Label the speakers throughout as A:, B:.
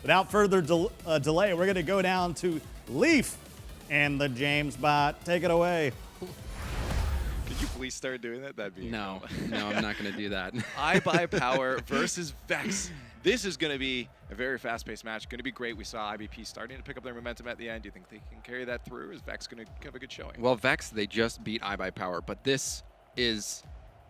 A: Without further delay, we're going to go down to Leaf and the James bot. Take it away.
B: Could you please start doing that? That'd be
C: no, I'm not going to do that.
B: iBUYPOWER versus Vex. This is going to be a very fast-paced match. Going to be great. We saw IBP starting to pick up their momentum at the end. Do you think they can carry that through? Is Vex going to have a good showing?
C: Well, Vex, they just beat iBUYPOWER, but this is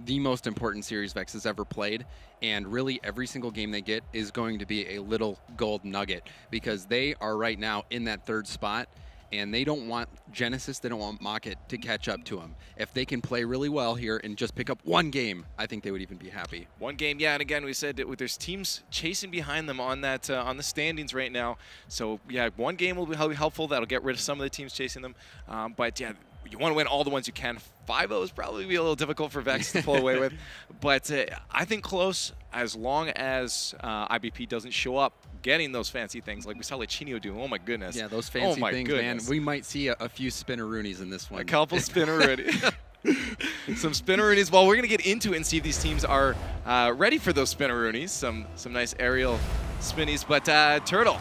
C: the most important series Vex has ever played, and really every single game they get is going to be a little gold nugget because they are right now in that third spot, and they don't want Genesis, they don't want Mocket to catch up to them. If they can play really well here and just pick up one game, I think they would even be happy.
B: One game, yeah, and again, we said that there's teams chasing behind them on that on the standings right now. So yeah, one game will be helpful. That'll get rid of some of the teams chasing them. But yeah, you want to win all the ones you can. 5-0 is probably be a little difficult for Vex to pull away with. But I think close, as long as IBP doesn't show up getting those fancy things like we saw Lichinio do. Oh my goodness.
C: Yeah, those fancy things, man. We might see a few spinneroonies in this one.
B: A couple spinneroonies. Some spinneroonies. Well, we're going to get into it and see if these teams are ready for those spinneroonies. Some nice aerial spinnies. But Turtle,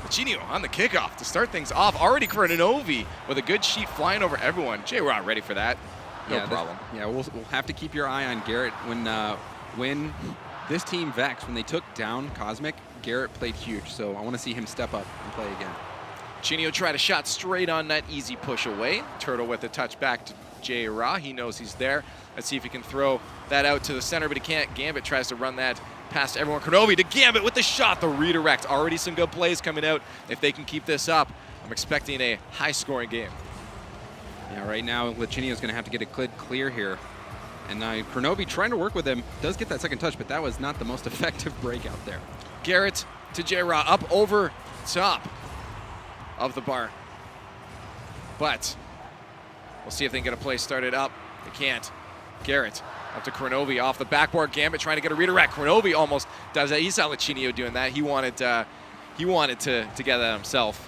B: Lichinio on the kickoff to start things off. Already Kronovi with a good sheet flying over everyone. J-Rod ready for that. No problem.
C: We'll have to keep your eye on Garrett when this team Vex, when they took down Cosmic, Garrett played huge, so I want to see him step up and play again.
B: Chinio tried a shot straight on that easy push away. Turtle with a touch back to J-Ra. He knows he's there. Let's see if he can throw that out to the center, but he can't. Gambit tries to run that past everyone. Kronovi to Gambit with the shot, the redirect. Already some good plays coming out. If they can keep this up, I'm expecting a high-scoring game.
C: Yeah, right now, Lichinio's going to have to get it clear here. And now Kronovi trying to work with him. Does get that second touch, but that was not the most effective breakout there.
B: Garrett to J-Ra, up over top of the bar. But we'll see if they can get a play started up. They can't. Garrett up to Kronovi off the backboard. Gambit trying to get a redirect. Kronovi almost does that. He saw Lichinio doing that. He wanted to get that himself,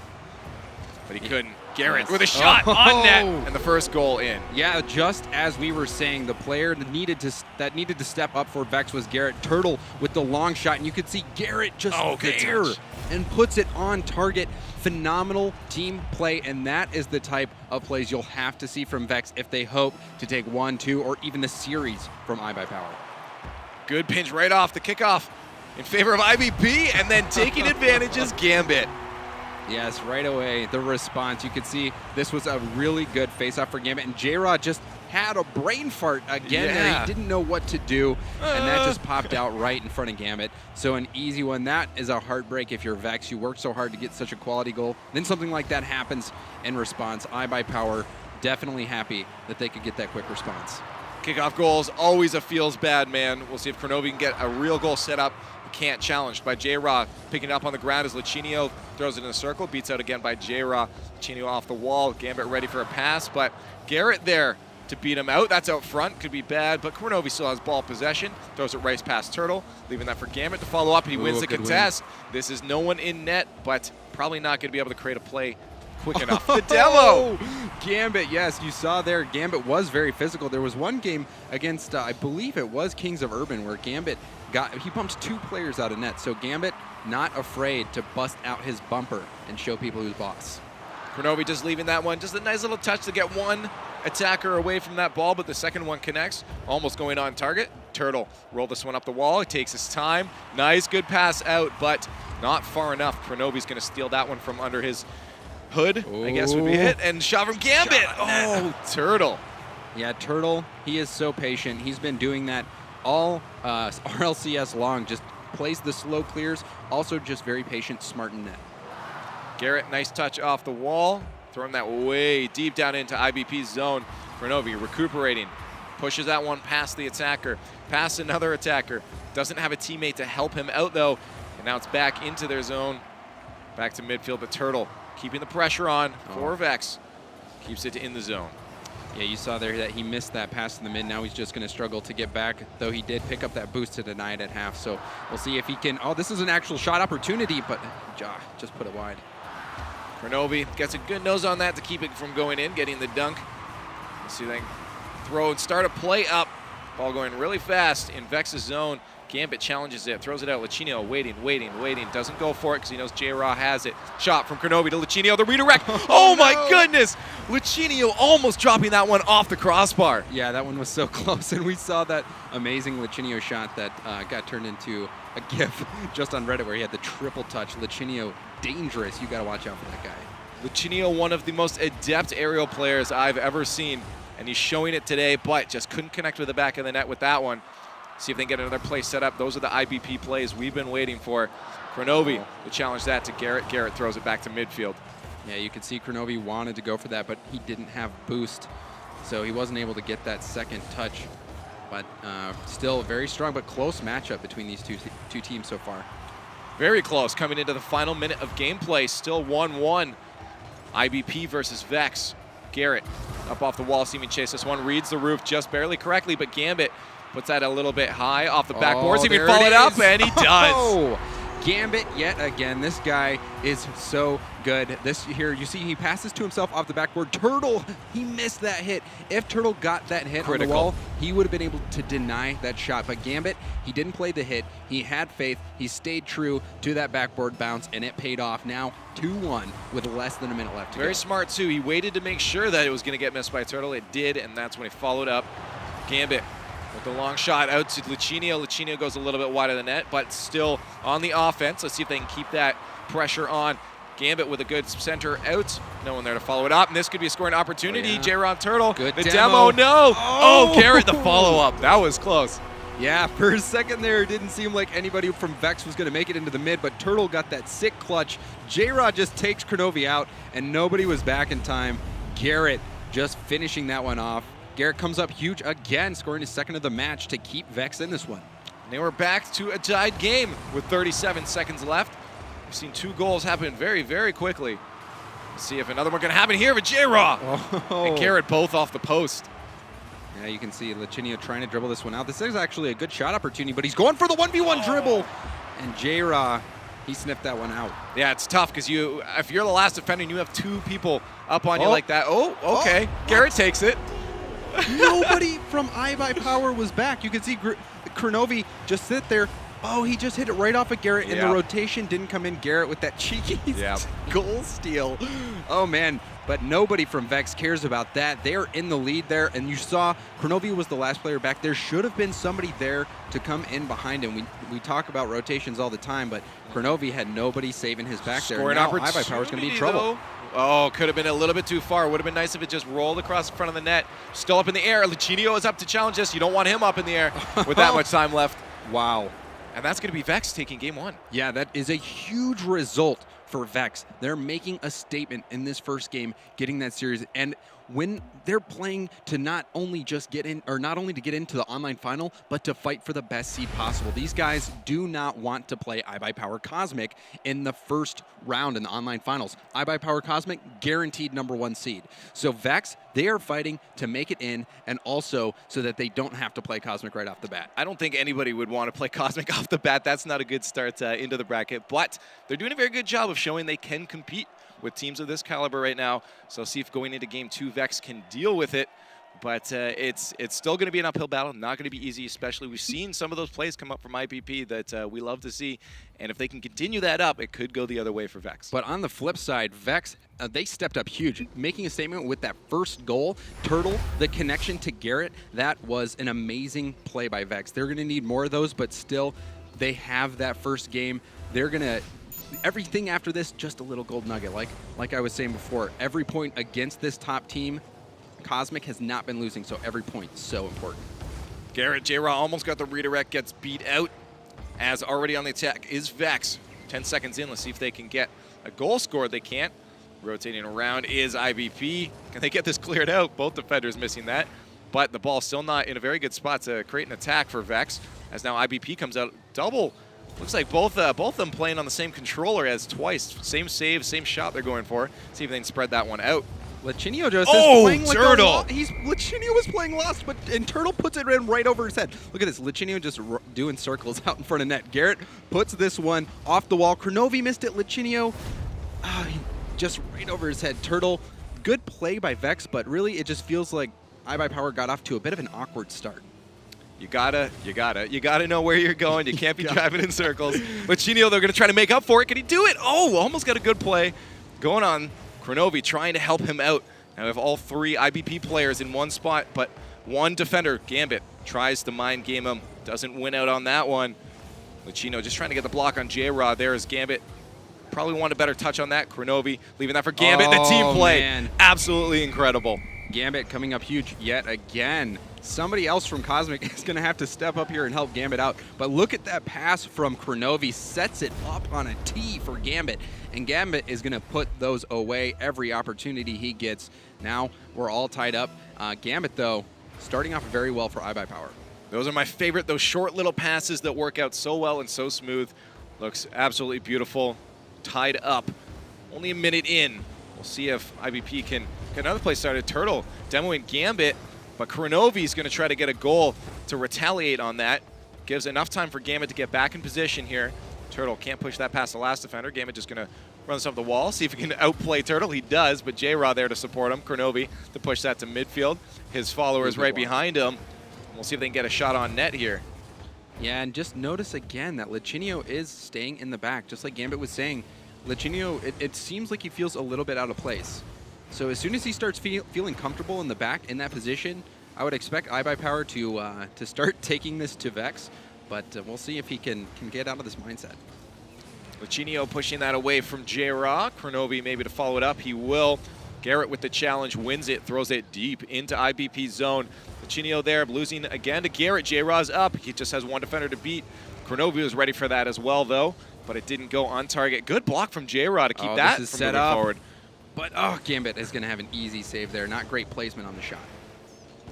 B: but he couldn't. Garrett with a shot on net and the first goal in.
C: Yeah, just as we were saying, the player that needed to step up for Vex was Garrett. Turtle with the long shot, and you could see Garrett just there and puts it on target. Phenomenal team play, and that is the type of plays you'll have to see from Vex if they hope to take 1, 2, or even the series from iBUYPOWER.
B: Good pinch right off the kickoff in favor of IBP, and then taking advantage is Gambit.
C: Yes, right away, the response. You could see this was a really good face-off for Gambit, and J-Rod just had a brain fart again there. He didn't know what to do, and that just popped out right in front of Gambit. So an easy one. That is a heartbreak if you're Vex. You worked so hard to get such a quality goal. Then something like that happens in response. iBUYPOWER definitely happy that they could get that quick response.
B: Kickoff goals, always a feels bad, man. We'll see if Kronovi can get a real goal set up. Can't, challenged by J-Ra, picking it up on the ground as Lichinio throws it in a circle, beats out again by J-Ra. Lichinio off the wall, Gambit ready for a pass, but Garrett there to beat him out. That's out front, could be bad, but Kronovi still has ball possession, throws it right past Turtle, leaving that for Gambit to follow up, and he wins the contest. This is no one in net, but probably not going to be able to create a play quick enough. The demo!
C: Gambit, yes, you saw there, Gambit was very physical. There was one game against, I believe it was Kings of Urban, where Gambit he bumped 2 players out of net. So Gambit not afraid to bust out his bumper and show people who's boss.
B: Kronovi just leaving that one. Just a nice little touch to get one attacker away from that ball, but the second one connects, almost going on target. Turtle rolled this one up the wall. He takes his time. Nice, good pass out, but not far enough. Kronovi's going to steal that one from under his hood, I guess would be hit, and shot from Gambit. Turtle.
C: Yeah, Turtle, he is so patient. He's been doing that all RLCS long, just plays the slow clears, also just very patient, smart in net.
B: Garrett, nice touch off the wall, throwing that way deep down into IBP's zone. Kronovi recuperating, pushes that one past the attacker, past another attacker. Doesn't have a teammate to help him out though, and now it's back into their zone. Back to midfield, but Turtle keeping the pressure on for Vex. Keeps it in the zone.
C: Yeah, you saw there that he missed that pass in the mid. Now he's just going to struggle to get back, though he did pick up that boost to deny it at half. So we'll see if he can. Oh, this is an actual shot opportunity, but just put it wide.
B: Kronovi gets a good nose on that to keep it from going in, getting the dunk. Let's see if they can throw and start a play up. Ball going really fast in Vex's zone. Gambit challenges it, throws it out. Lichinio waiting. Doesn't go for it because he knows J-Raw has it. Shot from Kronovi to Lichinio, the redirect. Oh my goodness! Lichinio almost dropping that one off the crossbar.
C: Yeah, that one was so close, and we saw that amazing Lichinio shot that got turned into a GIF just on Reddit where he had the triple touch. Lichinio, dangerous. You got to watch out for that guy.
B: Lichinio, one of the most adept aerial players I've ever seen, and he's showing it today, but just couldn't connect with the back of the net with that one. See if they can get another play set up. Those are the IBP plays we've been waiting for. Kronovi to challenge that to Garrett. Garrett throws it back to midfield.
C: Yeah, you could see Kronovi wanted to go for that, but he didn't have boost, so he wasn't able to get that second touch. But still very strong, but close matchup between these two teams so far.
B: Very close coming into the final minute of gameplay. Still 1-1. IBP versus Vex. Garrett up off the wall, seeming chase this one. Reads the roof just barely correctly, but Gambit puts that a little bit high off the backboard. See if he can follow it up, and he does.
C: Oh, Gambit yet again. This guy is so good. This here, you see he passes to himself off the backboard. Turtle, he missed that hit. If Turtle got that hit on the wall, he would have been able to deny that shot. But Gambit, he didn't play the hit. He had faith. He stayed true to that backboard bounce, and it paid off. Now 2-1 with less than a minute left to go.
B: Very smart, too. He waited to make sure that it was going to get missed by Turtle. It did, and that's when he followed up. Gambit with the long shot out to Lichinio. Lichinio goes a little bit wide of the net, but still on the offense. Let's see if they can keep that pressure on. Gambit with a good center out. No one there to follow it up, and this could be a scoring opportunity.
C: Oh, yeah.
B: J-Ron Turtle.
C: Good
B: the
C: demo.
B: no. Oh, Garrett, the follow-up. That was close.
C: Yeah, for a second there, it didn't seem like anybody from Vex was going to make it into the mid, but Turtle got that sick clutch. J-Rod just takes Kronovi out, and nobody was back in time. Garrett just finishing that one off. Garrett comes up huge again, scoring his second of the match to keep Vex in this one.
B: They were back to a tied game with 37 seconds left. We've seen 2 goals happen very, very quickly. Let's see if another one can happen here with J-Raw and Garrett both off the post.
C: Yeah, you can see Lichinio trying to dribble this one out. This is actually a good shot opportunity, but he's going for the 1v1 dribble. And J-Raw, he sniffed that one out.
B: Yeah, it's tough because if you're the last defender and you have 2 people up on you like that, okay. Garrett takes it.
C: Nobody from iBUYPOWER was back. You can see Kronovi just sit there. Oh, he just hit it right off of Garrett, and the rotation didn't come in. Garrett with that cheeky goal steal. Oh, man. But nobody from Vex cares about that. They are in the lead there, and you saw Kronovi was the last player back. There should have been somebody there to come in behind him. We talk about rotations all the time, but Kronovi had nobody saving his back there.
B: Scoring
C: now
B: opportunity,
C: iBUYPOWER is going to be in trouble.
B: Though. Oh, could have been a little bit too far. Would have been nice if it just rolled across the front of the net. Still up in the air. Lichinio is up to challenge this. You don't want him up in the air with that much time left.
C: Wow.
B: And that's going to be Vex taking game 1.
C: Yeah, that is a huge result for Vex. They're making a statement in this first game, getting that series. And when they're playing to not only just get in, or not only to get into the online final, but to fight for the best seed possible. These guys do not want to play iBUYPOWER Cosmic in the first round in the online finals. iBUYPOWER Cosmic, guaranteed #1 seed. So Vex, they are fighting to make it in, and also so that they don't have to play Cosmic right off the bat.
B: I don't think anybody would want to play Cosmic off the bat. That's not a good start into the bracket, but they're doing a very good job of showing they can compete with teams of this caliber right now. So see if going into game 2, Vex can deal with it. But it's still going to be an uphill battle, not going to be easy, especially we've seen some of those plays come up from IPP that we love to see. And if they can continue that up, it could go the other way for Vex.
C: But on the flip side, Vex, they stepped up huge, making a statement with that first goal. Turtle, the connection to Garrett, that was an amazing play by Vex. They're going to need more of those, but still, they have that first game. They're going to... Everything after this, just a little gold nugget. Like I was saying before, every point against this top team, Cosmic has not been losing, so every point is so important.
B: Garrett, J-Raw almost got the redirect, gets beat out. As already on the attack is Vex. 10 seconds in, let's see if they can get a goal scored. They can't. Rotating around is IBP. Can they get this cleared out? Both defenders missing that. But the ball still not in a very good spot to create an attack for Vex. As now IBP comes out double. Looks like both of them playing on the same controller as twice. Same save, same shot they're going for. See if they can spread that one out.
C: Lichinio just is playing like
B: Turtle!
C: Lichinio was playing lost, and Turtle puts it in right over his head. Look at this, Lichinio just doing circles out in front of net. Garrett puts this one off the wall. Kronovi missed it. Lichinio, just right over his head. Turtle, good play by Vex, but really it just feels like iBUYPOWER got off to a bit of an awkward start.
B: You gotta know where you're going. You can't be driving in circles. Lachinio, they're gonna try to make up for it. Can he do it? Oh, almost got a good play going on. Kronovi trying to help him out. Now we have all 3 IBP players in one spot, but one defender, Gambit, tries to mind game him. Doesn't win out on that one. Lachinio just trying to get the block on J-Rod. There is Gambit. Probably want a better touch on that. Kronovi leaving that for Gambit. The team play, man. Absolutely incredible.
C: Gambit coming up huge yet again. Somebody else from Cosmic is going to have to step up here and help Gambit out. But look at that pass from Kronovi. Sets it up on a tee for Gambit. And Gambit is going to put those away every opportunity he gets. Now we're all tied up. Gambit, though, starting off very well for iBUYPOWER.
B: Those are my favorite, those short little passes that work out so well and so smooth. Looks absolutely beautiful. Tied up. Only a minute in. We'll see if IBP can get another play started. Turtle demoing Gambit. But Kronovi's going to try to get a goal to retaliate on that. Gives enough time for Gambit to get back in position here. Turtle can't push that past the last defender. Gambit just going to run this up the wall, see if he can outplay Turtle. He does, but J-Raw there to support him. Kronovi to push that to midfield. His followers right behind him. We'll see if they can get a shot on net here.
C: Yeah, and just notice again that Lachinio is staying in the back. Just like Gambit was saying, Lachinio, it seems like he feels a little bit out of place. So as soon as he starts feeling comfortable in the back in that position, I would expect iBUYPOWER to start taking this to Vex, but we'll see if he can get out of this mindset.
B: Lachinio pushing that away from J-Raw. Kronovi maybe to follow it up. He will. Garrett with the challenge, wins it, throws it deep into IBP's zone. Lachinio there, losing again to Garrett. J-Raw's up. He just has one defender to beat. Kronovi was ready for that as well, though, but it didn't go on target. Good block from J-Raw to keep that from moving forward.
C: But, Gambit is going to have an easy save there. Not great placement on the shot.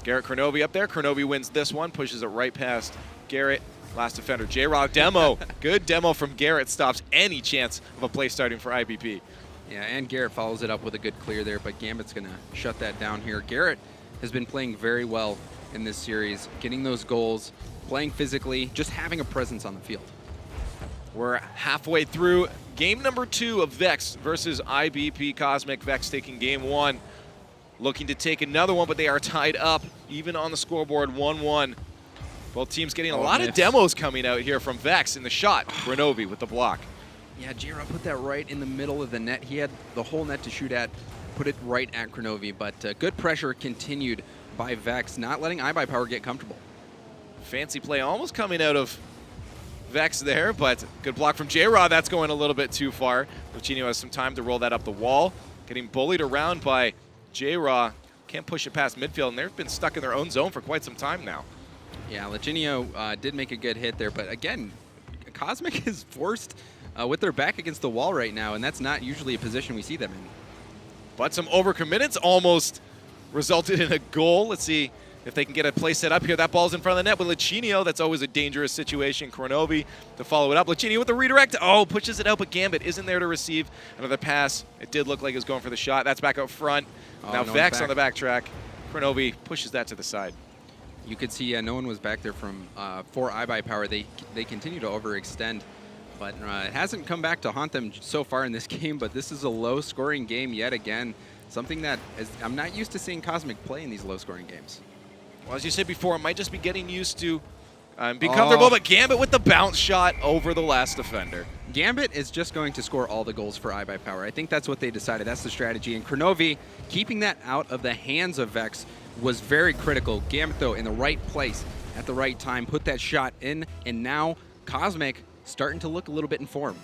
B: Garrett Kronovi up there. Kronovi wins this one, pushes it right past Garrett. Last defender, J-Raw demo. Good demo from Garrett. Stops any chance of a play starting for IBP.
C: Yeah, and Garrett follows it up with a good clear there, but Gambit's going to shut that down here. Garrett has been playing very well in this series, getting those goals, playing physically, just having a presence on the field.
B: We're halfway through game number 2 of Vex versus IBP Cosmic. Vex taking game 1. Looking to take another one, but they are tied up, even on the scoreboard, 1-1. Both teams getting a lot of demos coming out here from Vex in the shot. Kronovi with the block.
C: Yeah, J-Raw put that right in the middle of the net. He had the whole net to shoot at, put it right at Kronovi, but good pressure continued by Vex, not letting iBUYPOWER get comfortable.
B: Fancy play almost coming out of Vex there, but good block from J-Raw. That's going a little bit too far. Lachinio has some time to roll that up the wall. Getting bullied around by J-Raw. Can't push it past midfield, and they've been stuck in their own zone for quite some time now.
C: Yeah, Lachinio did make a good hit there, but again, Cosmic is forced with their back against the wall right now, and that's not usually a position we see them in.
B: But some overcommitments almost resulted in a goal. Let's see if they can get a play set up here. That ball's in front of the net with Lachinio. That's always a dangerous situation. Kronovi to follow it up. Lachinio with the redirect. Oh, pushes it out, but Gambit isn't there to receive another pass. It did look like it was going for the shot. That's back out front. Now no Vex on the backtrack. Kronovi pushes that to the side.
C: You could see no one was back there for iBUYPOWER. They continue to overextend, but it hasn't come back to haunt them so far in this game, but this is a low-scoring game yet again. Something that I'm not used to seeing Cosmic play in these low-scoring games.
B: Well, as you said before, it might just be getting used to be comfortable, but Gambit with the bounce shot over the last defender.
C: Gambit is just going to score all the goals for iBUYPOWER. I think that's what they decided. That's the strategy. And Kronovi, keeping that out of the hands of Vex was very critical. Gambit, though, in the right place at the right time, put that shot in, and now Cosmic starting to look a little bit in form.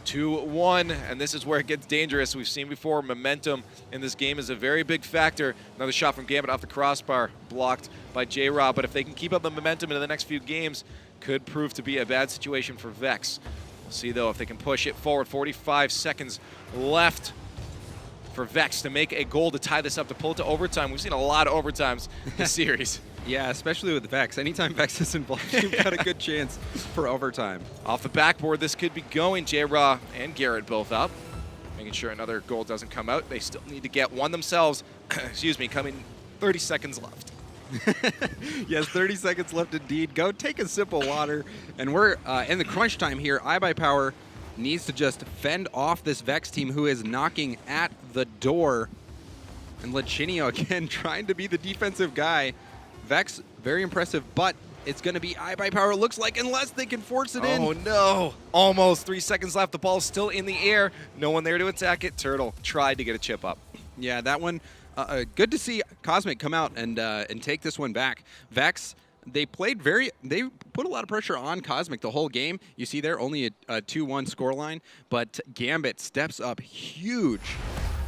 B: 2-1, and this is where it gets dangerous. We've seen before, momentum in this game is a very big factor. Another shot from Gambit off the crossbar, blocked by J-Raw, but if they can keep up the momentum in the next few games, could prove to be a bad situation for Vex. We'll see, though, if they can push it forward. 45 seconds left for Vex to make a goal to tie this up, to pull it to overtime. We've seen a lot of overtimes this series.
C: Yeah, especially with Vex. Anytime Vex is involved, you've got a good chance for overtime.
B: Off the backboard, this could be going. J-Raw and Garrett both up, making sure another goal doesn't come out. They still need to get one themselves. Excuse me, coming 30 seconds left.
C: Yes, 30 seconds left indeed. Go take a sip of water. And we're in the crunch time here. iBUYPOWER needs to just fend off this Vex team who is knocking at the door. And Lachinio, again, trying to be the defensive guy. Vex, very impressive, but it's going to be iBUYPOWER, it looks like, unless they can force it in.
B: Oh, no. Almost 3 seconds left. The ball's still in the air. No one there to attack it. Turtle tried to get a chip up.
C: Yeah, that one, good to see Cosmic come out and take this one back. Vex, they put a lot of pressure on Cosmic the whole game. You see there, only a 2-1 scoreline, but Gambit steps up huge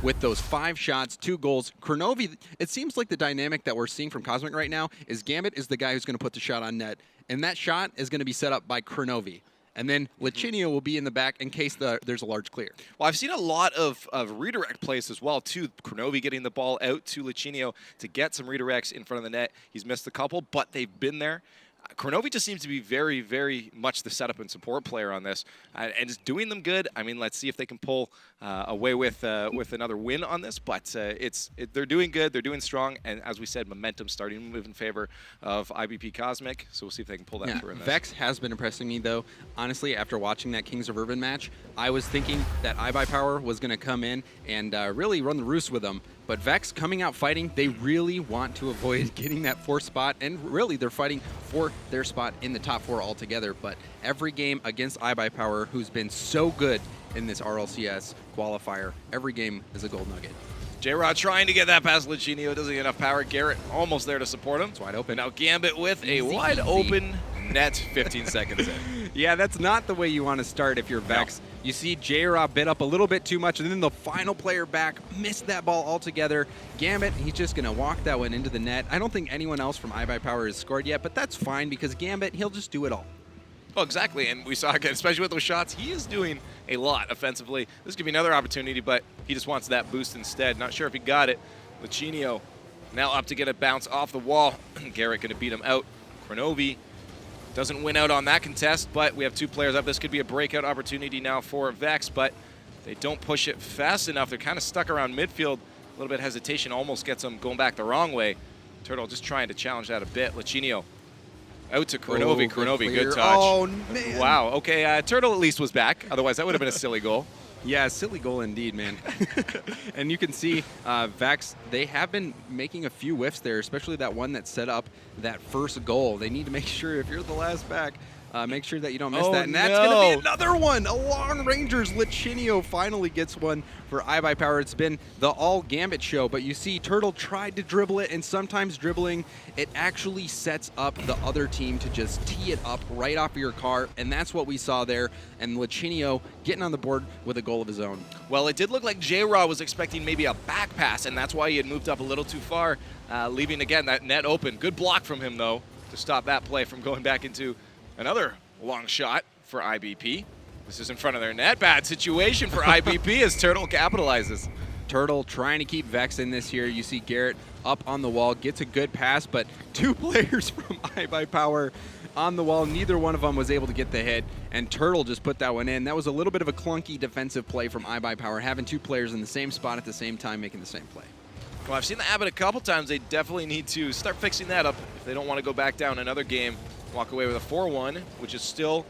C: with those 5 shots, 2 goals. Kronovi, it seems like the dynamic that we're seeing from Cosmic right now is Gambit is the guy who's going to put the shot on net, and that shot is going to be set up by Kronovi. And then Lichinio will be in the back in case there's a large clear.
B: Well, I've seen a lot of redirect plays as well, too. Kronovi getting the ball out to Lichinio to get some redirects in front of the net. He's missed a couple, but they've been there. Kronovi just seems to be very, very much the setup and support player on this, and is doing them good. I mean, let's see if they can pull away with another win on this. But they're doing good, they're doing strong, and as we said, momentum starting to move in favor of IBP Cosmic. So we'll see if they can pull that through in this.
C: Vex has been impressing me, though. Honestly, after watching that Kings of Urban match, I was thinking that iBUYPOWER was going to come in and really run the roost with them. But Vex coming out fighting, they really want to avoid getting that 4th spot, and really they're fighting for their spot in the top 4 altogether. But every game against iBUYPOWER, who's been so good in this RLCS qualifier, every game is a gold nugget.
B: J-Rod trying to get that past Lichinio, doesn't get enough power. Garrett almost there to support him.
C: It's wide open.
B: Now Gambit with a wide open net 15 seconds in.
C: Yeah, that's not the way you want to start if you're Vex. No. You see J-Rob bit up a little bit too much, and then the final player back missed that ball altogether. Gambit, he's just going to walk that one into the net. I don't think anyone else from iBUYPOWER has scored yet, but that's fine because Gambit, he'll just do it all.
B: Oh, exactly, and we saw again, especially with those shots, he is doing a lot offensively. This could be another opportunity, but he just wants that boost instead. Not sure if he got it. Lichinio now up to get a bounce off the wall. Garrett going to beat him out. Kronovi doesn't win out on that contest, but we have 2 players up. This could be a breakout opportunity now for Vex, but they don't push it fast enough. They're kind of stuck around midfield. A little bit of hesitation almost gets them going back the wrong way. Turtle just trying to challenge that a bit. Lichinio out to Kronovi. Kronovi, good touch.
C: Oh, man.
B: Wow, okay, Turtle at least was back. Otherwise, that would have been a silly goal.
C: Yeah, silly goal indeed, man. And you can see Vex, they have been making a few whiffs there, especially that one that set up that first goal. They need to make sure, if you're the last back, make sure that you don't miss that. And that's going to be another one. A long Rangers. Lichinio finally gets one for iBUYPOWER. It's been the all Gambit show, but you see Turtle tried to dribble it, and sometimes dribbling, it actually sets up the other team to just tee it up right off of your car, and that's what we saw there. And Lichinio getting on the board with a goal of his own.
B: Well, it did look like J-Raw was expecting maybe a back pass, and that's why he had moved up a little too far, leaving, again, that net open. Good block from him, though, to stop that play from going back into another long shot for IBP. This is in front of their net. Bad situation for IBP as Turtle capitalizes.
C: Turtle trying to keep Vex in this here. You see Garrett up on the wall, gets a good pass, but 2 players from iBUYPOWER on the wall. Neither one of them was able to get the hit, and Turtle just put that one in. That was a little bit of a clunky defensive play from iBUYPOWER, having 2 players in the same spot at the same time making the same play.
B: Well, I've seen that happen a couple times. They definitely need to start fixing that up if they don't want to go back down another game. Walk away with a 4-1, which is still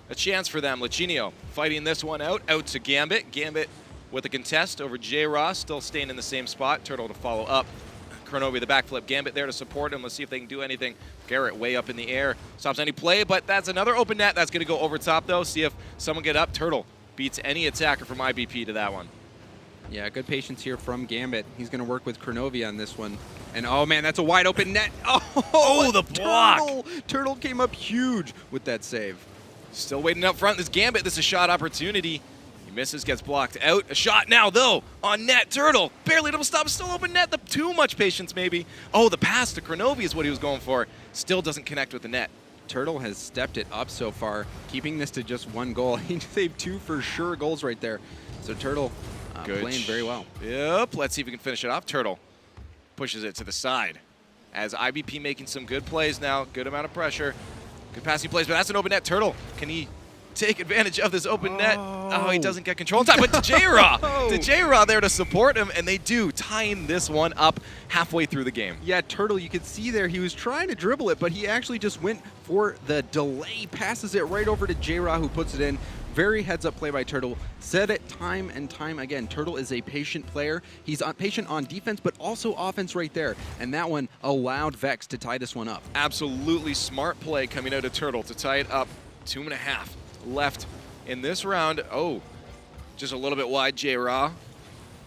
B: a chance for them. Lichinio fighting this one out to Gambit. Gambit with a contest over J-Raw, still staying in the same spot. Turtle to follow up. Kronovi the backflip. Gambit there to support him. Let's see if they can do anything. Garrett way up in the air. Stops any play, but that's another open net. That's going to go over top, though. See if someone get up. Turtle beats any attacker from IBP to that one.
C: Yeah, good patience here from Gambit. He's going to work with Kronovi on this one. And, oh, man, that's a wide open net.
B: Oh, the block.
C: Turtle came up huge with that save.
B: Still waiting up front. This Gambit, this is a shot opportunity. He misses, gets blocked out. A shot now, though, on net. Turtle barely able to stop. Still open net. Too much patience, maybe. Oh, the pass to Kronovi is what he was going for. Still doesn't connect with the net.
C: Turtle has stepped it up so far, keeping this to just 1 goal. He saved 2 for sure goals right there. So Turtle playing very well.
B: Yep. Let's see if we can finish it off. Turtle pushes it to the side as IBP making some good plays now. Good amount of pressure. Good passing plays, but that's an open net. Turtle, can he take advantage of this open net? Oh, he doesn't get control in time, but to J-Raw. To J-Raw there to support him, and they do, tying this one up halfway through the game.
C: Yeah, Turtle, you could see there, he was trying to dribble it, but he actually just went for the delay, passes it right over to J-Raw, who puts it in. very heads-up play by Turtle. Said it time and time again. Turtle is a patient player. He's patient on defense, but also offense right there. And that one allowed Vex to tie this one up.
B: Absolutely smart play coming out of Turtle to tie it up. 2.5 left in this round. Oh, just a little bit wide, J-Raw.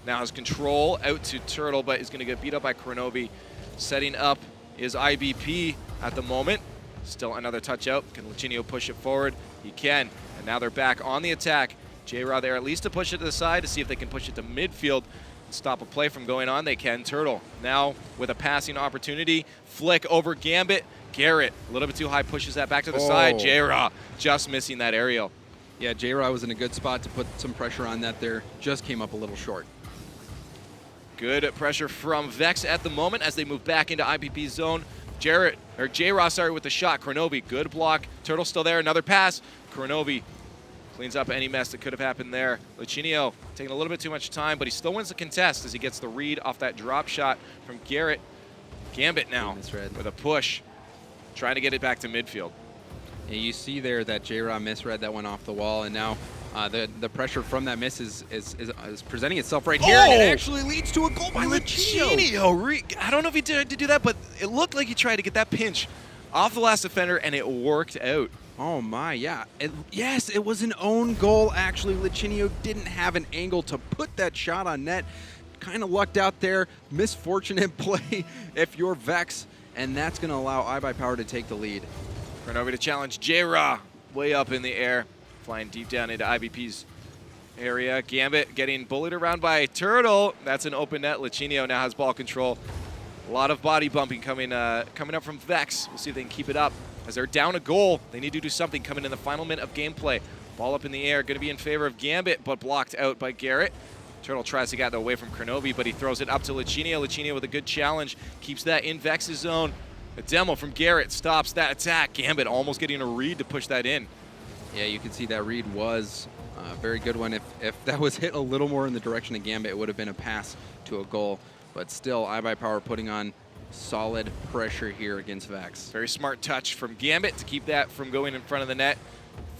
B: Now has control out to Turtle, but is going to get beat up by Kronovi. Setting up is IBP at the moment. Still another touch out. Can Lichinio push it forward? He can. And now they're back on the attack. J-Raw there at least to push it to the side to see if they can push it to midfield and stop a play from going on. They can. Turtle now with a passing opportunity. Flick over Gambit. Garrett a little bit too high, pushes that back to the side. J-Raw just missing that aerial.
C: Yeah, J-Raw was in a good spot to put some pressure on that there. Just came up a little short.
B: Good pressure from Vex at the moment as they move back into IPP's zone. J-Raw, sorry, with the shot. Kronovi, good block. Turtle still there, another pass. Kronovi cleans up any mess that could have happened there. Lichinio taking a little bit too much time, but he still wins the contest as he gets the read off that drop shot from Garrett. Gambit now with a push, trying to get it back to midfield.
C: Yeah, you see there that J-Raw misread that one off the wall, and now the pressure from that miss is presenting itself right here, and it actually leads to a goal by Lichinio.
B: I don't know if he did to do that, but it looked like he tried to get that pinch off the last defender, and it worked out.
C: Oh my, yeah. Yes, it was an own goal, actually. Lichinio didn't have an angle to put that shot on net. Kind of lucked out there. Misfortunate play if you're Vex, and that's going to allow iBUYPOWER to take the lead.
B: Kronovi to challenge J-Raw way up in the air, flying deep down into IBP's area. Gambit getting bullied around by Turtle. That's an open net. Lichinio now has ball control. A lot of body bumping coming up from Vex. We'll see if they can keep it up. As they're down a goal, they need to do something coming in the final minute of gameplay. Ball up in the air, going to be in favor of Gambit, but blocked out by Garrett. Turtle tries to get that away from Kronovi, but he throws it up to Lichinio. Lichinio with a good challenge, keeps that in Vex's zone. A demo from Garrett stops that attack. Gambit almost getting a read to push that in.
C: Yeah, you can see that read was a very good one. If that was hit a little more in the direction of Gambit, it would have been a pass to a goal. But still, iBUYPOWER putting on solid pressure here against Vex.
B: Very smart touch from Gambit to keep that from going in front of the net.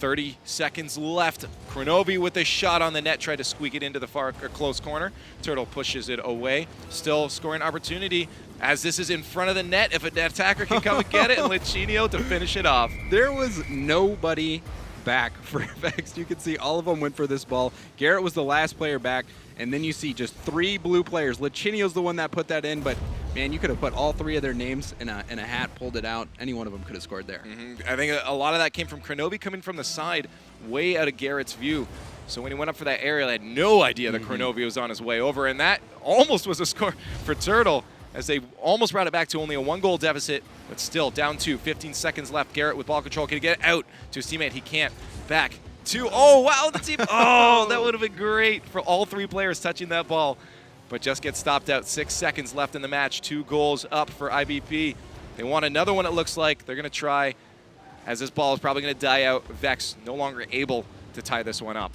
B: 30 seconds left. Kronovi with a shot on the net, tried to squeak it into the far or close corner. Turtle pushes it away. Still scoring opportunity as this is in front of the net. If an attacker can come and get it, and Lichinio to finish it off.
C: There was nobody back for Vex. You can see all of them went for this ball. Garrett was the last player back, and then you see just 3 blue players. Lichinio's the one that put that in, but man, you could have put all 3 of their names in a hat, pulled it out. Any one of them could have scored there.
B: I think a lot of that came from Kronovi coming from the side, way out of Garrett's view. So when he went up for that aerial, I had no idea that Kronovi was on his way over, and that almost was a score for Turtle, as they almost brought it back to only a 1-goal deficit, but still down 2. 15 seconds left. Garrett with ball control. Can he get it out to his teammate? He can't. Back 2. Oh, wow, the team. Oh, that would have been great for all 3 players touching that ball, but just gets stopped out. 6 seconds left in the match. 2 goals up for IBP. They want another one, it looks like. They're going to try, as this ball is probably going to die out. Vex no longer able to tie this one up.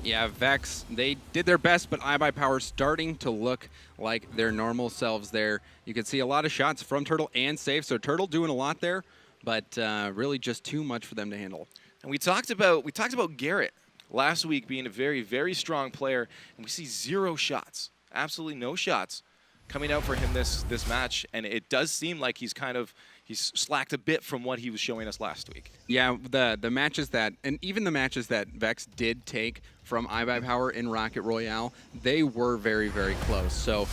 C: Yeah, Vex, they did their best, but iBUYPOWER starting to look like their normal selves there. You can see a lot of shots from Turtle and safe, so Turtle doing a lot there, but really just too much for them to handle.
B: And we talked about Garrett last week being a very, very strong player, and we see 0 shots, absolutely no shots coming out for him this match, and it does seem like he's slacked a bit from what he was showing us last week.
C: Yeah, the matches that, and even the matches that Vex did take from iBUYPOWER in Rocket Royale, they were very, very close. So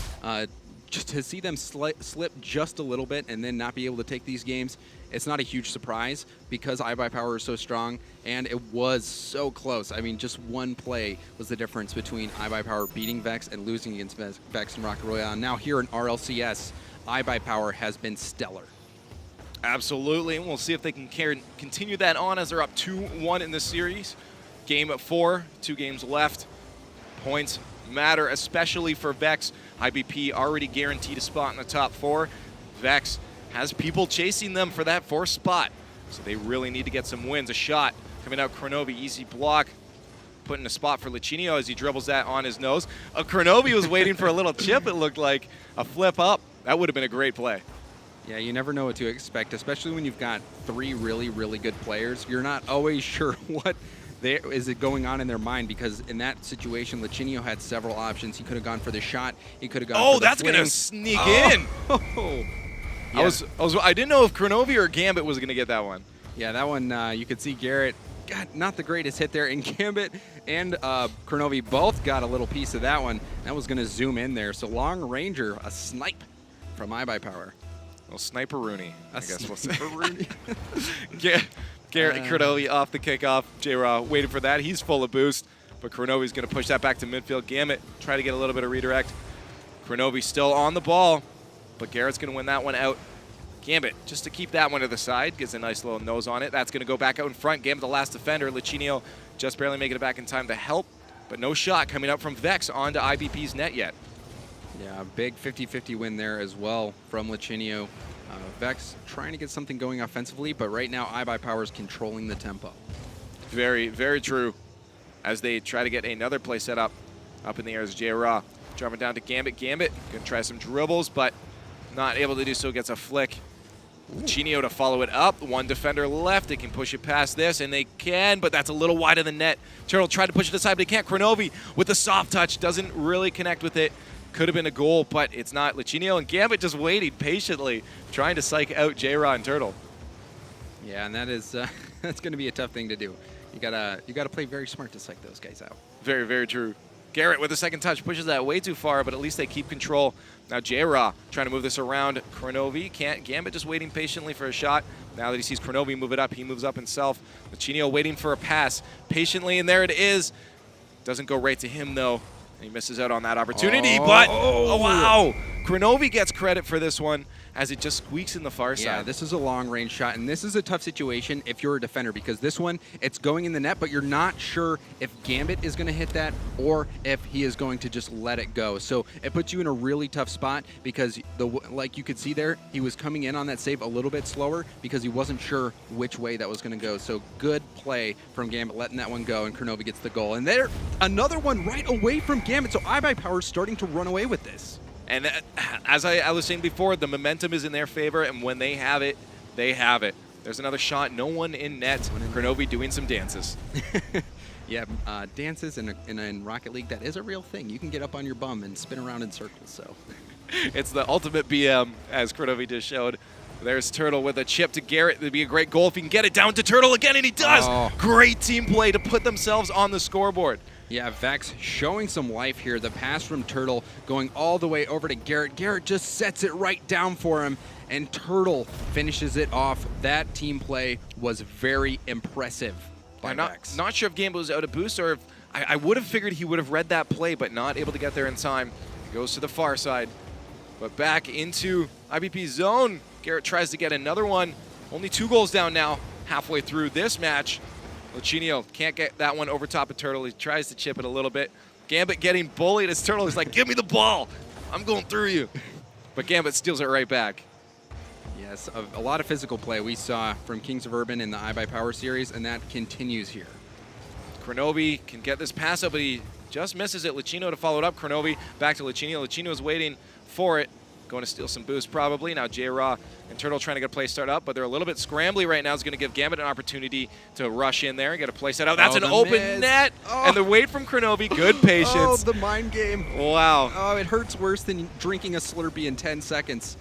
C: just to see them slip just a little bit and then not be able to take these games, it's not a huge surprise because iBUYPOWER is so strong, and it was so close. I mean, just 1 play was the difference between iBUYPOWER beating Vex and losing against Vex in Rocket Royale. And now here in RLCS, iBUYPOWER has been stellar.
B: Absolutely, and we'll see if they can continue that on as they're up 2-1 in this series. Game 4, 2 games left. Points matter, especially for Vex. IBP already guaranteed a spot in the top 4. Vex has people chasing them for that 4th spot, so they really need to get some wins. A shot coming out, Kronovi, easy block. Putting a spot for Lichinio as he dribbles that on his nose. Kronovi was waiting for a little chip, it looked like. A flip up. That would have been a great play.
C: Yeah, you never know what to expect, especially when you've got 3 really, really good players. You're not always sure what is it going on in their mind? Because in that situation, Lichinio had several options. He could have gone for the shot. He could have gone for the
B: that's
C: fling.
B: going to sneak in.
C: Oh.
B: Yeah. I didn't know if Kronovi or Gambit was going to get that one.
C: Yeah, that one, you could see Garrett, God, not the greatest hit there. And Gambit and Kronovi both got a little piece of that one. That was going to zoom in there. So long ranger, a snipe from iBUYPOWER.
B: Well, Sniper Rooney, I guess we'll say.
C: Rooney.
B: Garrett Kronovi off the kickoff. J-Raw waiting for that. He's full of boost, but Kronovi's going to push that back to midfield. Gambit try to get a little bit of redirect. Kronovi still on the ball, but Garrett's going to win that one out. Gambit, just to keep that one to the side, gets a nice little nose on it. That's going to go back out in front. Gambit, the last defender. Lichinio just barely making it back in time to help, but no shot coming up from Vex onto IBP's net yet.
C: Yeah, big 50-50 win there as well from Lichinio. Vex trying to get something going offensively, but right now iBUYPOWER is controlling the tempo.
B: Very, very true. As they try to get another play set up in the air as J-Raw dropping down to Gambit. Gambit going to try some dribbles, but not able to do so. Gets a flick. Lichinio to follow it up. One defender left. They can push it past this, and they can, but that's a little wide of the net. Turtle tried to push it aside, but he can't. Kronovi with a soft touch. Doesn't really connect with it. Could have been a goal, but it's not. Lichinio and Gambit just waiting patiently, trying to psych out J-Raw and Turtle.
C: Yeah, and that is that's going to be a tough thing to do. You gotta play very smart to psych those guys out.
B: Very, very true. Garrett with a second touch pushes that way too far, but at least they keep control. Now J-Raw trying to move this around. Kronovi can't. Gambit just waiting patiently for a shot. Now that he sees Kronovi move it up, he moves up himself. Lichinio waiting for a pass patiently, and there it is. Doesn't go right to him though. He misses out on that opportunity, but oh wow! Kronovi gets credit for this one as it just squeaks in the far side.
C: Yeah, this is a long-range shot, and this is a tough situation if you're a defender because this one, it's going in the net, but you're not sure if Gambit is going to hit that or if he is going to just let it go. So it puts you in a really tough spot because, like you could see there, he was coming in on that save a little bit slower because he wasn't sure which way that was going to go. So good play from Gambit, letting that one go, and Kronovi gets the goal. And there, another one right away from Gambit, so iBUYPOWER is starting to run away with this.
B: And as I was saying before, the momentum is in their favor, and when they have it, they have it. There's another shot, no one in net. Kronovi doing some dances.
C: Yeah, dances in Rocket League, that is a real thing. You can get up on your bum and spin around in circles, so.
B: It's the ultimate BM, as Kronovi just showed. There's Turtle with a chip to Garrett. It'd be a great goal if he can get it down to Turtle again, and he does!
C: Oh.
B: Great team play to put themselves on the scoreboard.
C: Yeah, Vex showing some life here. The pass from Turtle going all the way over to Garrett. Garrett just sets it right down for him, and Turtle finishes it off. That team play was very impressive by Vex.
B: Not sure if Gambit was out of boost or if I would have figured he would have read that play, but not able to get there in time. He goes to the far side, but back into IBP's zone. Garrett tries to get another one. Only 2 goals down now, halfway through this match. Lichinio can't get that one over top of Turtle. He tries to chip it a little bit. Gambit getting bullied as Turtle is like, give me the ball. I'm going through you. But Gambit steals it right back.
C: Yes, a lot of physical play we saw from Kings of Urban in the iBUYPOWER series, and that continues here.
B: Kronovi can get this pass up, but he just misses it. Lichinio to follow it up. Kronovi back to Lichinio. Lichinio is waiting for it. Going to steal some boost probably. Now J-Raw and Turtle trying to get a play start up, but they're a little bit scrambly right now. It's going to give Gambit an opportunity to rush in there and get a play set out. That's an open net. And the wait from Kronovi. Good patience.
C: Oh, the mind game.
B: Wow.
C: Oh, it hurts worse than drinking a Slurpee in 10 seconds.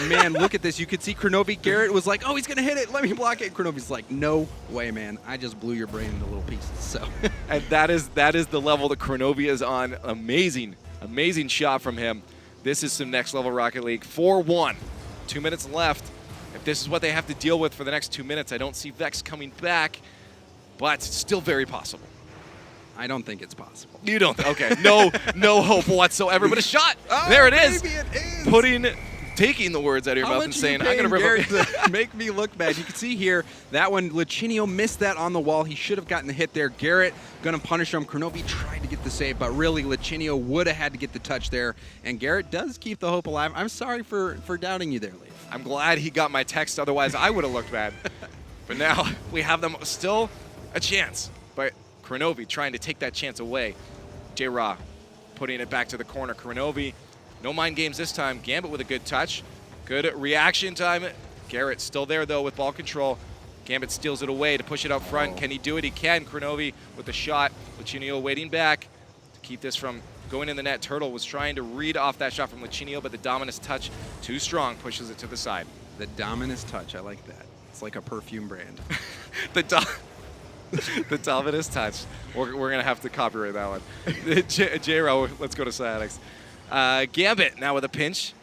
C: Man, look at this. You could see Kronovi. Garrett was like, oh, he's going to hit it. Let me block it. Kronovi's like, no way, man. I just blew your brain into little pieces. So.
B: And that is the level that Kronovi is on. Amazing, amazing shot from him. This is some next level Rocket League. 4-1. 2 minutes left. If this is what they have to deal with for the next 2 minutes, I don't see Vex coming back, but it's still very possible.
C: I don't think it's possible.
B: You don't? Okay. No hope whatsoever, but a shot.
C: Oh,
B: there it is.
C: Maybe it is.
B: Taking the words out of your mouth and saying, I'm going to
C: Garrett to make me look bad. You can see here, that one, Lichinio missed that on the wall. He should have gotten the hit there. Garrett going to punish him. Kronovi tried to get the save, but really, Lichinio would have had to get the touch there. And Garrett does keep the hope alive. I'm sorry for doubting you there, Leaf.
B: I'm glad he got my text. Otherwise, I would have looked bad. But now we have them still a chance. But Kronovi trying to take that chance away. J-Raw putting it back to the corner. Kronovi. No mind games this time. Gambit with a good touch. Good reaction time. Garrett still there, though, with ball control. Gambit steals it away to push it up front. Can he do it? He can. Kronovi with the shot. Lachinio waiting back to keep this from going in the net. Turtle was trying to read off that shot from Lachinio, but the Dominus touch, too strong, pushes it to the side.
C: The Dominus touch, I like that. It's like a perfume brand.
B: The Dominus touch. We're going to have to copyright that one. J-Ro, let's go to Cyanics. Gambit now with a pinch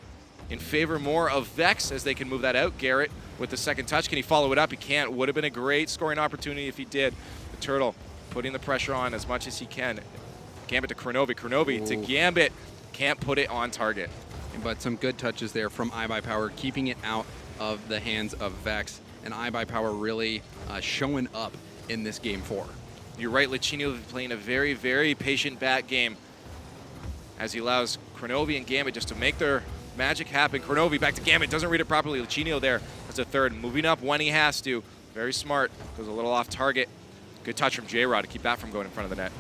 B: in favor more of Vex as they can move that out. Garrett with the second touch. Can he follow it up? He can't. Would have been a great scoring opportunity if he did. The Turtle putting the pressure on as much as he can. Gambit to Kronovi. Kronovi to Gambit. Can't put it on target.
C: But some good touches there from iBUYPOWER, keeping it out of the hands of Vex. And iBUYPOWER really showing up in this game 4.
B: You're right, Lachinio playing a very, very patient bat game as he allows Kronovi and Gambit just to make their magic happen. Kronovi back to Gambit, doesn't read it properly. Lachinio there as a third, moving up when he has to. Very smart, goes a little off target. Good touch from J-Rod to keep that from going in front of the net.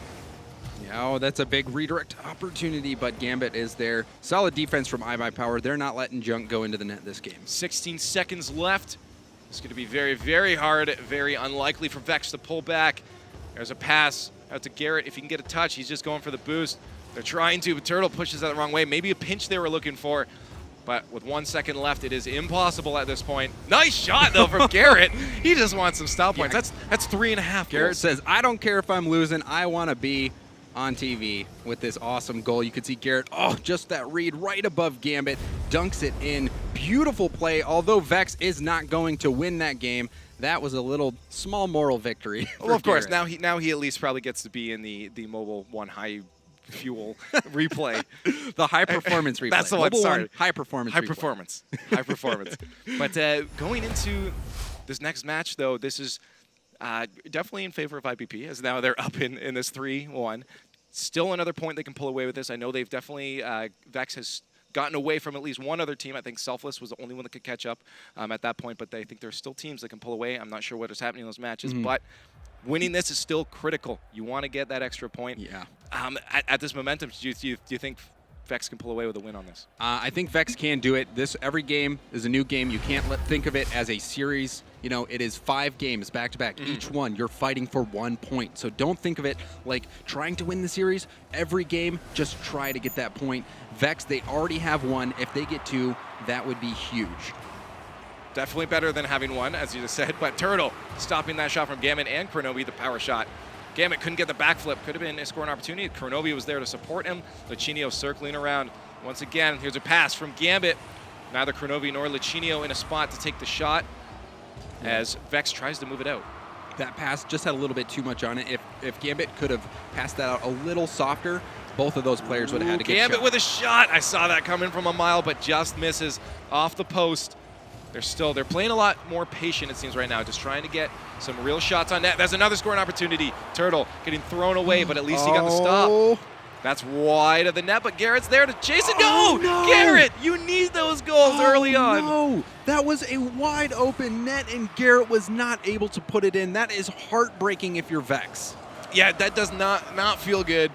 C: Yeah, that's a big redirect opportunity, but Gambit is there. Solid defense from iBUYPOWER. They're not letting junk go into the net this game.
B: 16 seconds left. It's going to be very, very hard, very unlikely for Vex to pull back. There's a pass out to Garrett. If he can get a touch, he's just going for the boost. They're trying to, but Turtle pushes that the wrong way. Maybe a pinch they were looking for, but with 1 second left, it is impossible at this point. Nice shot, though, from Garrett. He just wants some style points. That's 3.5
C: Garrett
B: goals.
C: says, I don't care if I'm losing. I want to be on TV with this awesome goal. You could see Garrett, just that read right above Gambit, dunks it in. Beautiful play, although Vex is not going to win that game. That was a little small moral victory.
B: Well, of course, now he at least probably gets to be in the Mobile 1 high fuel replay.
C: The high performance replay.
B: That's the one, sorry.
C: High performance
B: High
C: replay.
B: performance. High performance. But going into this next match, though, this is definitely in favor of IBP, as now they're up in this 3-1. Still another point they can pull away with this. I know they've definitely, Vex has gotten away from at least one other team. I think Selfless was the only one that could catch up at that point, but I think there's still teams that can pull away. I'm not sure what is happening in those matches, but winning this is still critical. You want to get that extra point.
C: Yeah.
B: At this momentum, do you think Vex can pull away with a win on this?
C: I think Vex can do it. Every game is a new game. You can't think of it as a series. You know, it is 5 games back-to-back. Each one, you're fighting for 1 point. So don't think of it like trying to win the series. Every game, just try to get that point. Vex, they already have 1. If they get 2, that would be huge.
B: Definitely better than having 1, as you just said. But Turtle stopping that shot from Gambit and Kronovi, the power shot. Gambit couldn't get the backflip. Could have been a scoring opportunity. Kronovi was there to support him. Lachinio circling around. Once again, here's a pass from Gambit. Neither Kronovi nor Lachinio in a spot to take the shot as Vex tries to move it out.
C: That pass just had a little bit too much on it. If Gambit could have passed that out a little softer, both of those players would have had to get
B: Gambit
C: shot.
B: with a shot. I saw that coming from a mile, but just misses off the post. They're playing a lot more patient, it seems, right now, just trying to get some real shots on net. There's another scoring opportunity. Turtle getting thrown away, but at least he got the stop. That's wide of the net, but Garrett's there to chase it. No! Garrett, you need those goals early on.
C: No, that was a wide open net, and Garrett was not able to put it in. That is heartbreaking if you're Vex.
B: Yeah, that does not feel good.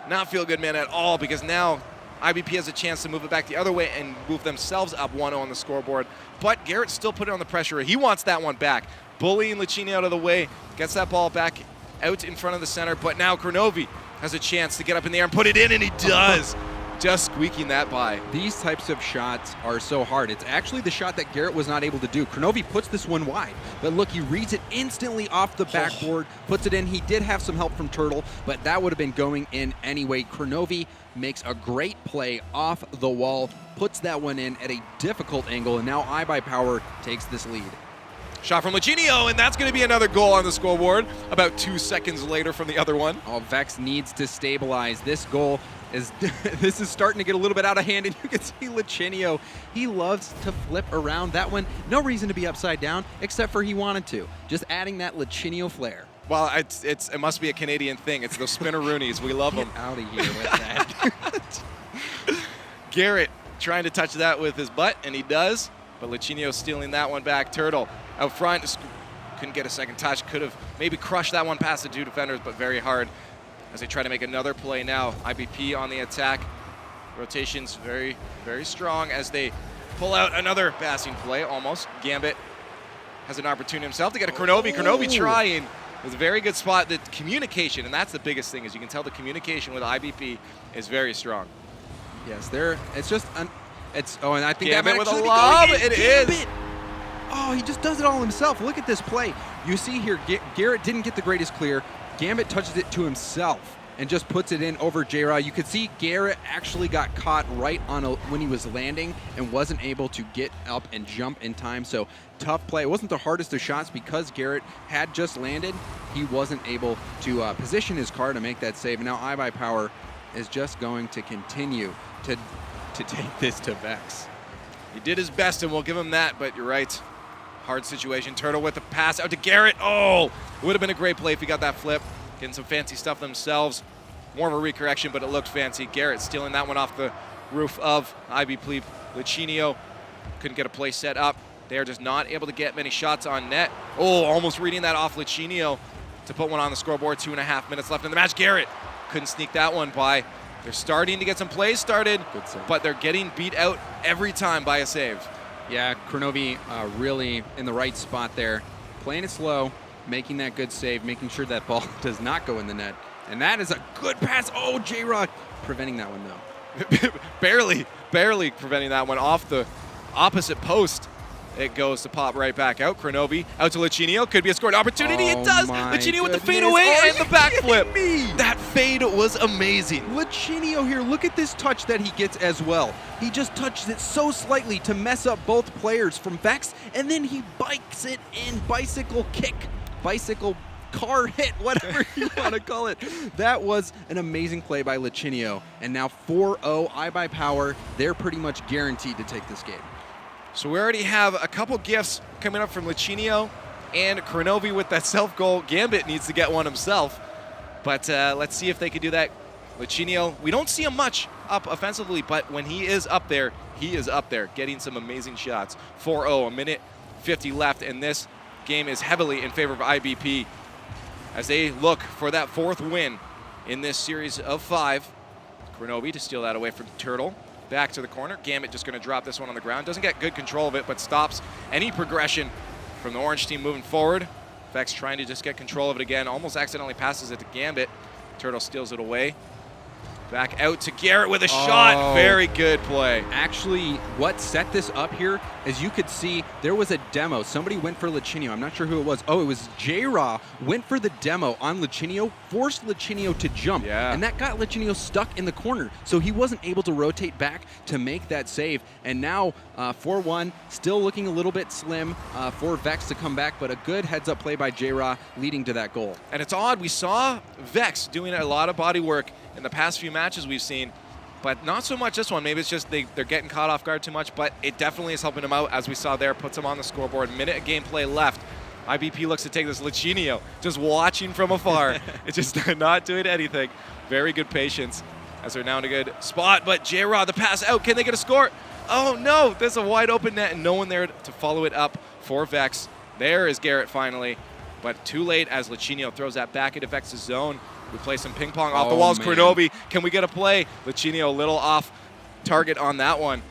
B: Not feel good, man, at all, because now IBP has a chance to move it back the other way and move themselves up 1-0 on the scoreboard. But Garrett still put it on the pressure. He wants that one back. Bullying Lachinio out of the way, gets that ball back out in front of the center. But now Kronovi has a chance to get up in the air and put it in, and he does. Just squeaking that by.
C: These types of shots are so hard. It's actually the shot that Garrett was not able to do. Kronovi puts this one wide, but look, he reads it instantly off the backboard, puts it in. He did have some help from Turtle, but that would have been going in anyway. Kronovi makes a great play off the wall, puts that one in at a difficult angle, and now iBUYPOWER takes this lead.
B: Shot from Lachinio, and that's going to be another goal on the scoreboard about 2 seconds later from the other one.
C: Oh, Vex needs to stabilize. This goal is this is starting to get a little bit out of hand, and you can see Lachinio. He loves to flip around. That one, no reason to be upside down, except for he wanted to. Just adding that Lachinio flair.
B: Well, it must be a Canadian thing. It's those spinneroonies. We love them.
C: Get out of here with that.
B: Garrett trying to touch that with his butt, and he does. But Lachinio stealing that one back. Turtle out front, just couldn't get a second touch. Could have maybe crushed that one past the 2 defenders, but very hard as they try to make another play now. IBP on the attack. Rotations very, very strong as they pull out another passing play, almost. Gambit has an opportunity himself to get a Kronovi. Kronovi trying. It was a very good spot. The communication, and that's the biggest thing, is you can tell the communication with IBP is very strong.
C: Yes, it's just, oh, and I think
B: Gambit
C: that
B: with
C: might
B: a
C: actually
B: lob.
C: be going in.
B: It
C: Gambit.
B: is.
C: Oh, he just does it all himself. Look at this play. You see here, Garrett didn't get the greatest clear. Gambit touches it to himself and just puts it in over J-Rod. You could see Garrett actually got caught right on when he was landing and wasn't able to get up and jump in time. So tough play. It wasn't the hardest of shots because Garrett had just landed. He wasn't able to position his car to make that save. And now iBUYPOWER is just going to continue to take this to Vex.
B: He did his best, and we'll give him that, but you're right. Hard situation. Turtle with the pass out to Garrett. Oh, it would have been a great play if he got that flip. Getting some fancy stuff themselves. More of a recorrection, but it looked fancy. Garrett stealing that one off the roof of IBP. Lichinio couldn't get a play set up. They are just not able to get many shots on net. Oh, almost reading that off Lichinio to put one on the scoreboard. 2.5 minutes left in the match. Garrett couldn't sneak that one by. They're starting to get some plays started, but they're getting beat out every time by a save.
C: Yeah, Kronovi really in the right spot there. Playing it slow, making that good save, making sure that ball does not go in the net. And that is a good pass. Oh, J-Rock preventing that one, though.
B: barely preventing that one off the opposite post. It goes to pop right back out. Kronovi out to Lichinio. Could be a scored opportunity.
C: Oh,
B: it does. Lichinio with the fade away and the backflip. That fade was amazing.
C: Lichinio here, look at this touch that he gets as well. He just touches it so slightly to mess up both players from Vex, and then he bikes it in. Bicycle kick, bicycle car hit, whatever you want to call it. That was an amazing play by Lichinio. And now 4-0 iBUYPOWER. They're pretty much guaranteed to take this game.
B: So we already have a couple gifts coming up from Lichinio and Kronovi with that self-goal. Gambit needs to get one himself, but let's see if they can do that. Lichinio, we don't see him much up offensively, but when he is up there, getting some amazing shots. 4-0, a minute 50 left, and this game is heavily in favor of IBP as they look for that 4th win in this series of 5. Kronovi to steal that away from Turtle. Back to the corner. Gambit just going to drop this one on the ground. Doesn't get good control of it, but stops any progression from the orange team moving forward. Vex trying to just get control of it again. Almost accidentally passes it to Gambit. Turtle steals it away. Back out to Garrett with a shot. Very good play.
C: Actually, what set this up here is you could see there was a demo. Somebody went for Lichinio. I'm not sure who it was. Oh, it was J-Raw. Went for the demo on Lichinio, forced Lichinio to jump.
B: Yeah.
C: And that got Lichinio stuck in the corner. So he wasn't able to rotate back to make that save. And now 4-1, still looking a little bit slim for Vex to come back, but a good heads-up play by J-Raw leading to that goal.
B: And it's odd. We saw Vex doing a lot of body work in the past few matches we've seen, but not so much this one. Maybe it's just they're getting caught off guard too much, but it definitely is helping them out, as we saw there. Puts them on the scoreboard. Minute of gameplay left. IBP looks to take this. Lichinio just watching from afar. It's just not doing anything. Very good patience as they're now in a good spot, but J-Rod, the pass out. Can they get a score? Oh no, there's a wide open net and no one there to follow it up for Vex. There is Garrett finally, but too late as Lichinio throws that back into Vex's zone. We play some ping pong off the walls. Man. Kronovi, can we get a play? Lichinio a little off target on that one.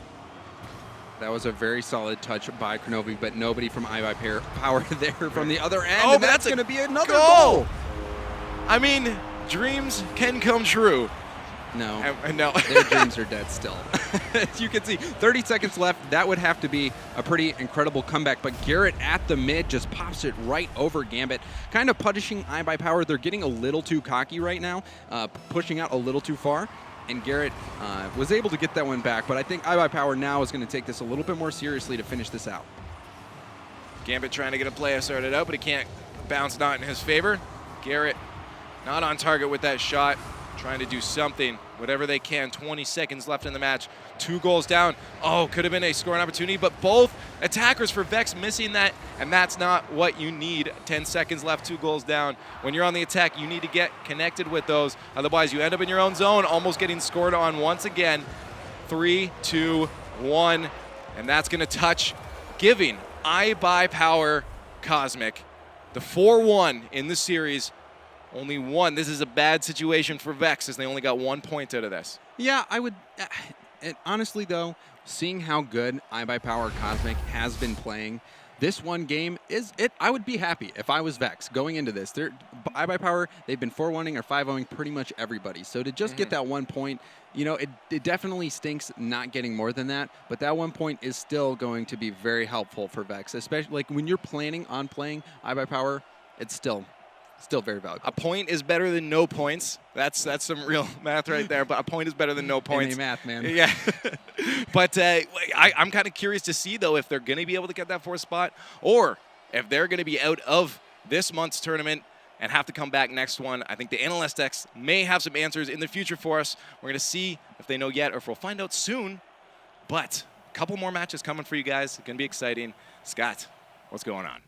C: That was a very solid touch by Kronovi, but nobody from iBUYPOWER there from the other end.
B: Oh,
C: and that's going to be another goal.
B: I mean, dreams can come true.
C: No,
B: no.
C: Their dreams are dead still. As you can see, 30 seconds left. That would have to be a pretty incredible comeback, but Garrett at the mid just pops it right over Gambit, kind of punishing iBUYPOWER. They're getting a little too cocky right now, pushing out a little too far, and Garrett was able to get that one back, but I think iBUYPOWER now is going to take this a little bit more seriously to finish this out.
B: Gambit trying to get a play started out, but he can't. Bounce not in his favor. Garrett not on target with that shot. Trying to do something, whatever they can. 20 seconds left in the match. 2 goals down. Oh, could have been a scoring opportunity, but both attackers for Vex missing that, and that's not what you need. 10 seconds left, 2 goals down. When you're on the attack, you need to get connected with those. Otherwise, you end up in your own zone, almost getting scored on once again. 3, 2, 1, and that's going to touch, giving iBUYPOWER Cosmic the 4-1 in the series. Only 1. This is a bad situation for Vex as they only got 1 point out of this.
C: Yeah, I would. Honestly, though, seeing how good iBUYPOWER Cosmic has been playing, this one game is it. I would be happy if I was Vex going into this. They're iBUYPOWER. They've been 4-1-ing or 5-0-ing pretty much everybody. So to just get that 1 point, you know, it definitely stinks not getting more than that. But that 1 point is still going to be very helpful for Vex, especially like when you're planning on playing iBUYPOWER. It's still very valuable.
B: A point is better than no points. That's some real math right there. But a point is better than no points.
C: NA math, man.
B: Yeah. But I'm kind of curious to see, though, if they're going to be able to get that 4th spot or if they're going to be out of this month's tournament and have to come back next one. I think the Analyst X may have some answers in the future for us. We're going to see if they know yet or if we'll find out soon. But a couple more matches coming for you guys. It's going to be exciting. Scott, what's going on?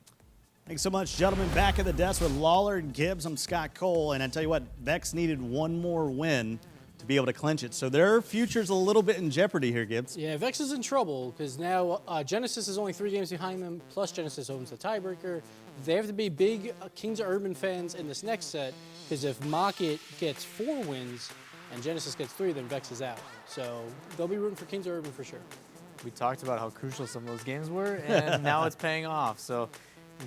A: Thanks so much, gentlemen. Back at the desk with Lawler and Gibbs. I'm Scott Cole, and I tell you what, Vex needed one more win to be able to clinch it. So their future's a little bit in jeopardy here, Gibbs.
D: Yeah, Vex is in trouble because now Genesis is only 3 games behind them, plus Genesis owns the tiebreaker. They have to be big Kings of Urban fans in this next set because if Mocket gets 4 wins and Genesis gets 3, then Vex is out. So they'll be rooting for Kings of Urban for sure.
E: We talked about how crucial some of those games were, and now it's paying off. So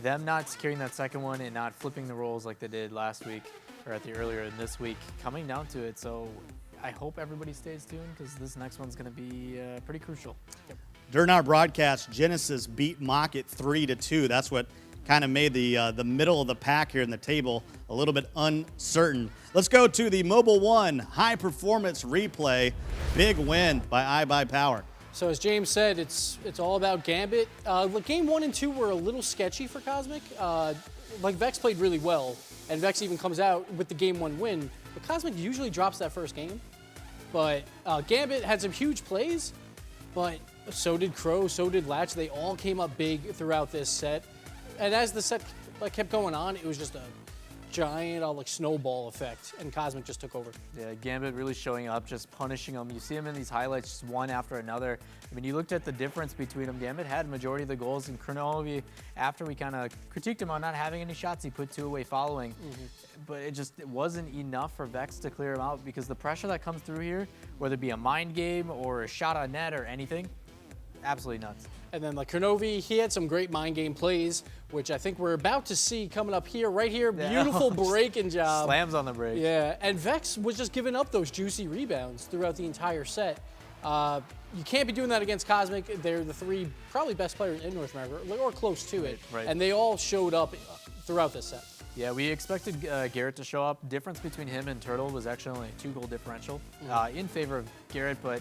E: them not securing that second one and not flipping the roles like they did last week or at the earlier in this week, coming down to it. So I hope everybody stays tuned because this next one's going to be pretty crucial. Yep.
A: During our broadcast, Genesis beat Mocket 3-2. That's what kind of made the middle of the pack here in the table a little bit uncertain. Let's go to the Mobile One high performance replay. Big win by iBUYPOWER.
D: So as James said, it's all about Gambit. Game 1 and 2 were a little sketchy for Cosmic. Like Vex played really well, and Vex even comes out with the Game 1 win. But Cosmic usually drops that first game. But Gambit had some huge plays, but so did Crow, so did Latch. They all came up big throughout this set. And as the set kept going on, it was just a giant snowball effect, and Cosmic just took over.
E: Yeah, Gambit really showing up, just punishing them. You see him in these highlights just one after another. I mean, you looked at the difference between them. Gambit had majority of the goals, and Kronovi, after we kind of critiqued him on not having any shots, he put 2 away following. But it wasn't enough for Vex to clear him out because the pressure that comes through here, whether it be a mind game or a shot on net or anything, absolutely nuts.
D: And then Kronovi, he had some great mind game plays, which I think we're about to see coming up here, right here. Beautiful breaking job.
E: Slams on the break.
D: Yeah, and Vex was just giving up those juicy rebounds throughout the entire set. You can't be doing that against Cosmic. They're the 3 probably best players in North America, or close to it.
E: Right.
D: And they all showed up throughout this set.
E: Yeah, we expected Garrett to show up. Difference between him and Turtle was actually only a 2-goal differential in favor of Garrett, but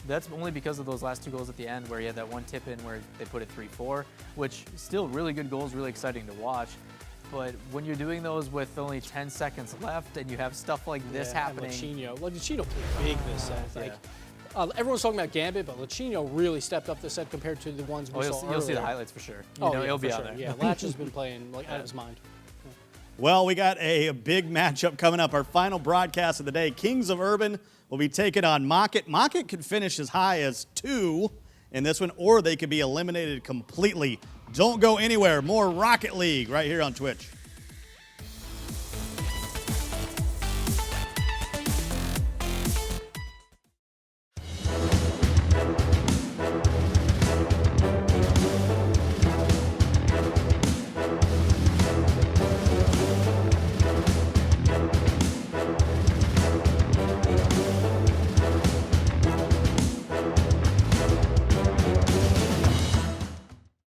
E: that's only because of those last 2 goals at the end where he had that one tip in where they put it 3-4, which still really good goals, really exciting to watch. But when you're doing those with only 10 seconds left and you have stuff like this happening.
D: Lachino played big this set. Everyone's talking about Gambit, but Lachino really stepped up this set compared to the ones we saw earlier.
E: You'll see the highlights for sure. He'll be out there.
D: Yeah, Latch has been playing out of his mind.
A: Well, we got a big matchup coming up. Our final broadcast of the day. Kings of Urban will be taking on Mocket. Mocket could finish as high as 2 in this one, or they could be eliminated completely. Don't go anywhere. More Rocket League right here on Twitch.